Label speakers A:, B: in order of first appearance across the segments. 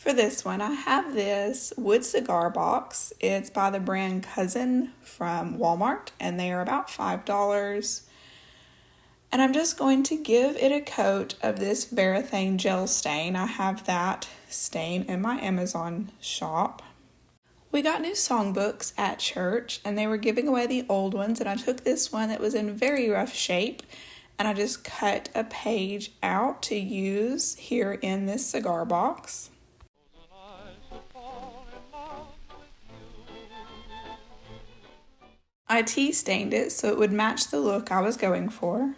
A: For this one, I have this wood cigar box. It's by the brand Cousin from Walmart, and they are about $5. And I'm just going to give it a coat of this Varathane gel stain. I have that stain in my Amazon shop. We got new songbooks at church, and they were giving away the old ones, and I took this one that was in very rough shape, and I just cut a page out to use here in this cigar box. I tea stained it so it would match the look I was going for.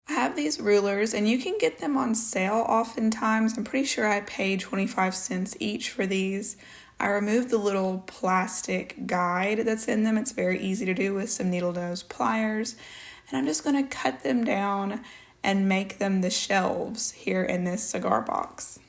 A: I have these rulers, and you can get them on sale oftentimes. I'm pretty sure I paid 25 cents each for these. I removed the little plastic guide that's in them. It's very easy to do with some needle nose pliers. And I'm just going to cut them down and make them the shelves here in this cigar box.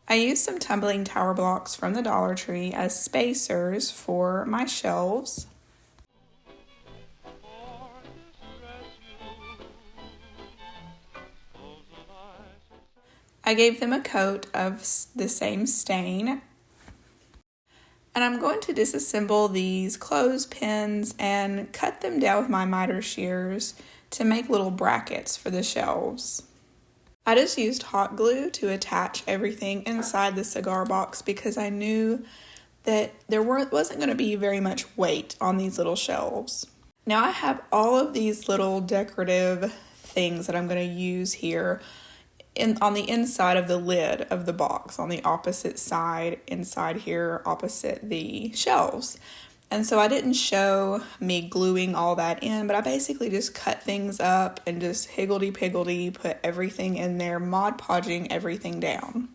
A: I used some tumbling tower blocks from the Dollar Tree as spacers for my shelves. I gave them a coat of the same stain. And I'm going to disassemble these clothespins and cut them down with my miter shears to make little brackets for the shelves. I just used hot glue to attach everything inside the cigar box because I knew that there wasn't going to be very much weight on these little shelves. Now I have all of these little decorative things that I'm going to use here on the inside of the lid of the box, on the opposite side, inside here, opposite the shelves. And so I didn't show me gluing all that in, but I basically just cut things up and just higgledy-piggledy put everything in there, Mod Podging everything down.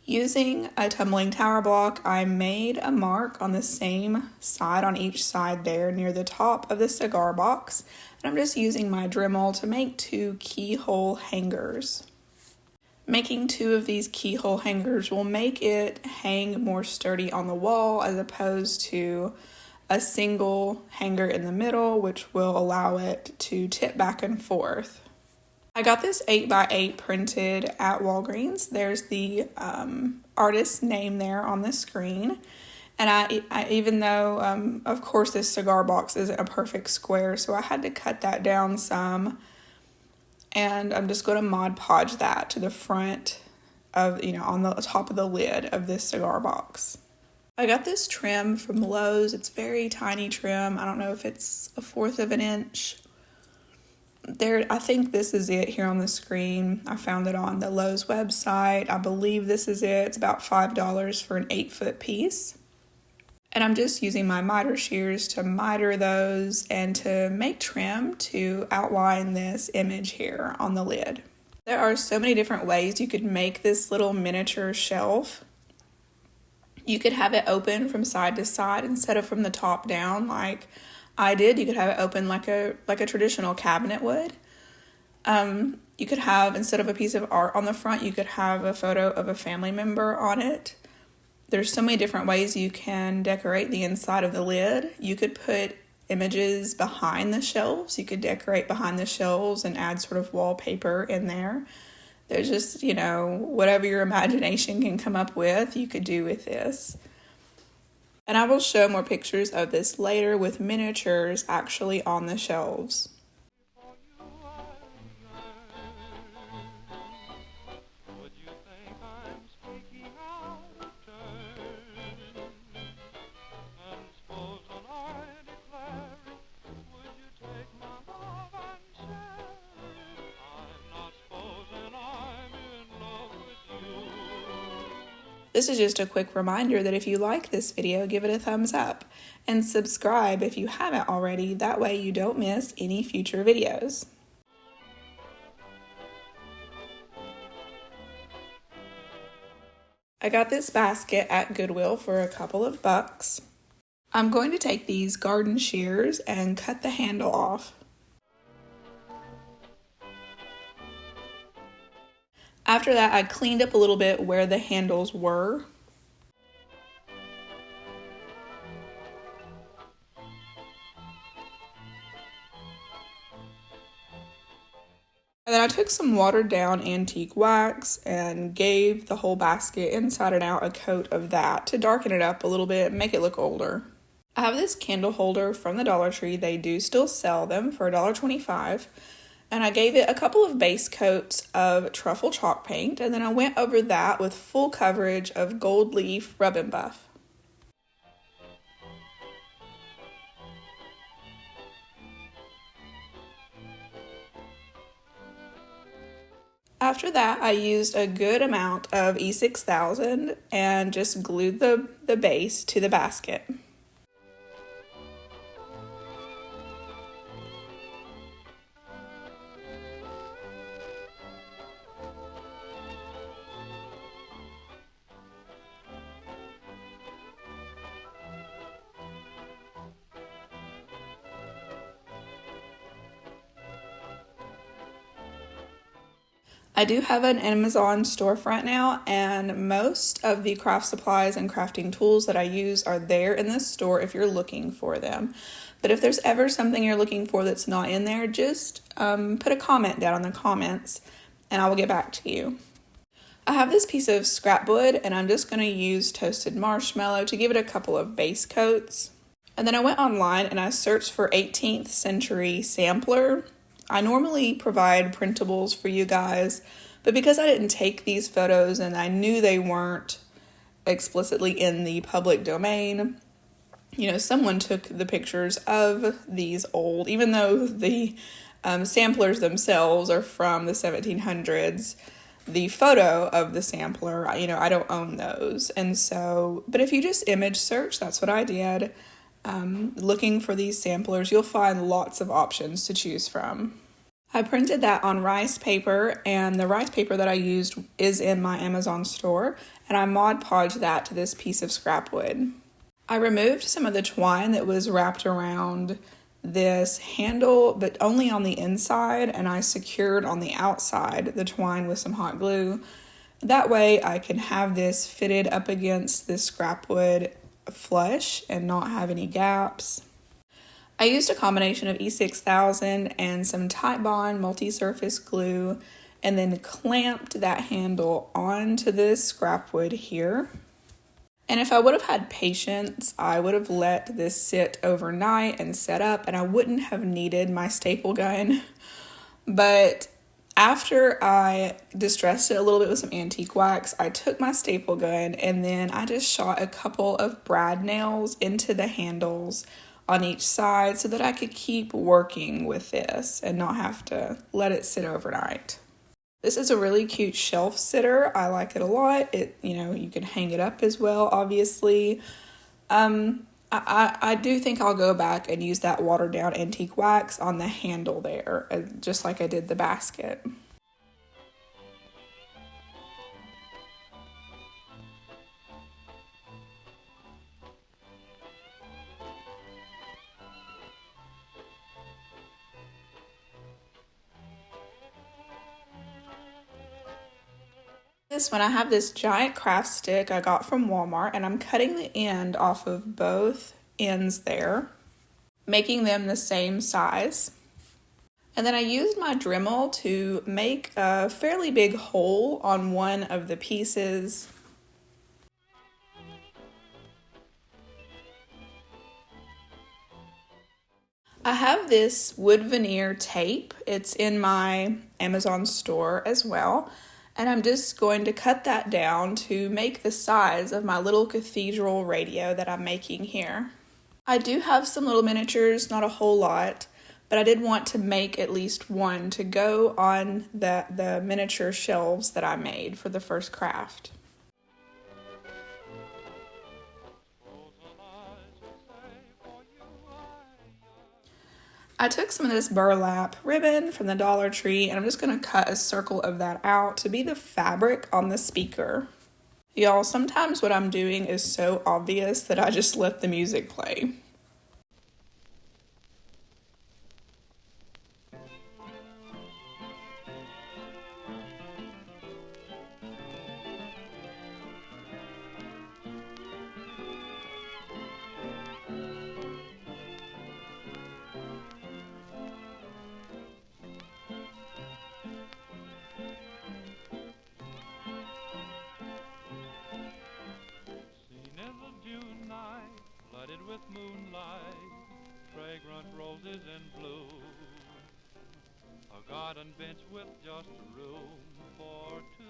A: Using a tumbling tower block, I made a mark on the same side, on each side there near the top of the cigar box. And I'm just using my Dremel to make 2 keyhole hangers. Making 2 of these keyhole hangers will make it hang more sturdy on the wall as opposed to a single hanger in the middle, which will allow it to tip back and forth. I got this 8x8 printed at Walgreens. There's the artist's name there on the screen. And I even though, of course, this cigar box isn't a perfect square, so I had to cut that down some. And I'm just going to Mod Podge that to the front of, on the top of the lid of this cigar box. I got this trim from Lowe's. It's very tiny trim. I don't know if it's 1/4 of an inch. I think this is it here on the screen. I found it on the Lowe's website. I believe this is it. It's about $5 for an 8-foot piece. And I'm just using my miter shears to miter those and to make trim to outline this image here on the lid. There are so many different ways you could make this little miniature shelf. You could have it open from side to side instead of from the top down like I did. You could have it open like a traditional cabinet would. You could have, instead of a piece of art on the front, you could have a photo of a family member on it. There's so many different ways you can decorate the inside of the lid. You could put images behind the shelves. You could decorate behind the shelves and add sort of wallpaper in there. There's just, whatever your imagination can come up with, you could do with this. And I will show more pictures of this later with miniatures actually on the shelves. This is just a quick reminder that if you like this video, give it a thumbs up and subscribe if you haven't already. That way you don't miss any future videos. I got this basket at Goodwill for a couple of bucks. I'm going to take these garden shears and cut the handle off. After that, I cleaned up a little bit where the handles were. And then I took some watered down antique wax and gave the whole basket inside and out a coat of that to darken it up a little bit and make it look older. I have this candle holder from the Dollar Tree. They do still sell them for $1.25. And I gave it a couple of base coats of truffle chalk paint, and then I went over that with full coverage of gold leaf rub and buff. After that, I used a good amount of E6000 and just glued the base to the basket. I do have an Amazon storefront now, and most of the craft supplies and crafting tools that I use are there in the store if you're looking for them. But if there's ever something you're looking for that's not in there, just put a comment down in the comments and I will get back to you. I have this piece of scrap wood and I'm just going to use toasted marshmallow to give it a couple of base coats. And then I went online and I searched for 18th century sampler. I normally provide printables for you guys, but because I didn't take these photos and I knew they weren't explicitly in the public domain, someone took the pictures of these old, even though the samplers themselves are from the 1700s, the photo of the sampler, I don't own those. And so, but if you just image search, that's what I did. Looking for these samplers, you'll find lots of options to choose from. I printed that on rice paper, and the rice paper that I used is in my Amazon store, and I Mod Podged that to this piece of scrap wood. I removed some of the twine that was wrapped around this handle, but only on the inside, and I secured on the outside the twine with some hot glue. That way I can have this fitted up against this scrap wood flush and not have any gaps. I used a combination of E6000 and some Titebond multi-surface glue and then clamped that handle onto this scrap wood here. And if I would have had patience, I would have let this sit overnight and set up and I wouldn't have needed my staple gun. But after I distressed it a little bit with some antique wax, I took my staple gun and then I just shot a couple of brad nails into the handles on each side so that I could keep working with this and not have to let it sit overnight. This is a really cute shelf sitter. I like it a lot. You can hang it up as well, obviously. I do think I'll go back and use that watered down antique wax on the handle there, just like I did the basket. This one, I have this giant craft stick I got from Walmart, and I'm cutting the end off of both ends there, making them the same size. And then I used my Dremel to make a fairly big hole on one of the pieces. I have this wood veneer tape. It's in my Amazon store as well. And I'm just going to cut that down to make the size of my little cathedral radio that I'm making here. I do have some little miniatures, not a whole lot, but I did want to make at least one to go on the miniature shelves that I made for the first craft. I took some of this burlap ribbon from the Dollar Tree and I'm just going to cut a circle of that out to be the fabric on the speaker. Y'all, sometimes what I'm doing is so obvious that I just let the music play.
B: moonlight, fragrant roses in bloom, a garden bench with just room for two.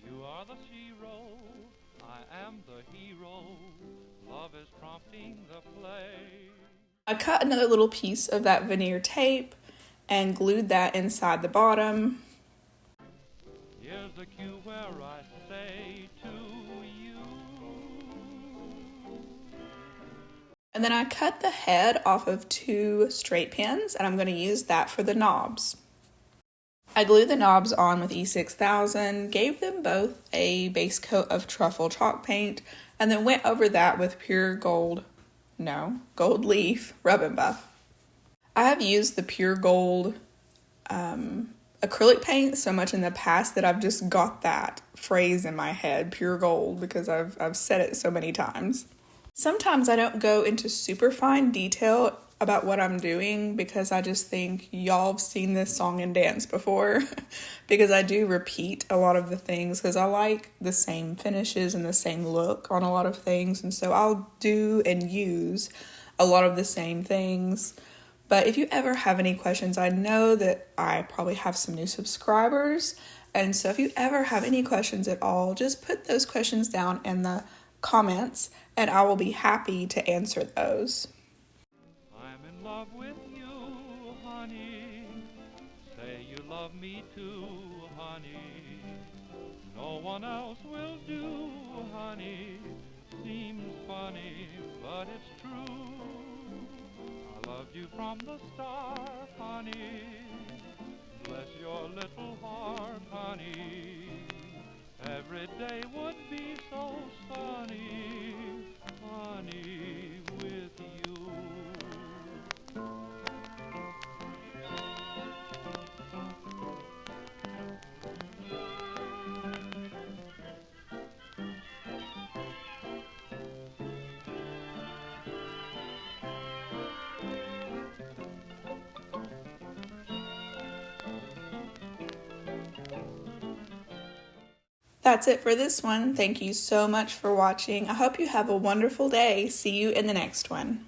B: You are the shero, I am the hero, love is prompting the play.
A: I cut another little piece of that veneer tape and glued that inside the bottom.
B: Here's the cue where I say to you.
A: And then I cut the head off of 2 straight pins, and I'm going to use that for the knobs. I glued the knobs on with E6000, gave them both a base coat of truffle chalk paint, and then went over that with pure gold leaf rub and buff. I have used the pure gold acrylic paint so much in the past that I've just got that phrase in my head, pure gold, because I've said it so many times. Sometimes I don't go into super fine detail about what I'm doing because I just think y'all have seen this song and dance before because I do repeat a lot of the things because I like the same finishes and the same look on a lot of things, and so I'll do and use a lot of the same things. But if you ever have any questions, I know that I probably have some new subscribers, and so if you ever have any questions at all, just put those questions down in the comments and I will be happy to answer those.
B: I'm in love with you, honey. Say you love me too, honey. No one else will do, honey. Seems funny, but it's true. I loved you from the start, honey. Bless your little heart, honey. Every day would be so sunny, honey, with you.
A: That's it for this one. Thank you so much for watching. I hope you have a wonderful day. See you in the next one.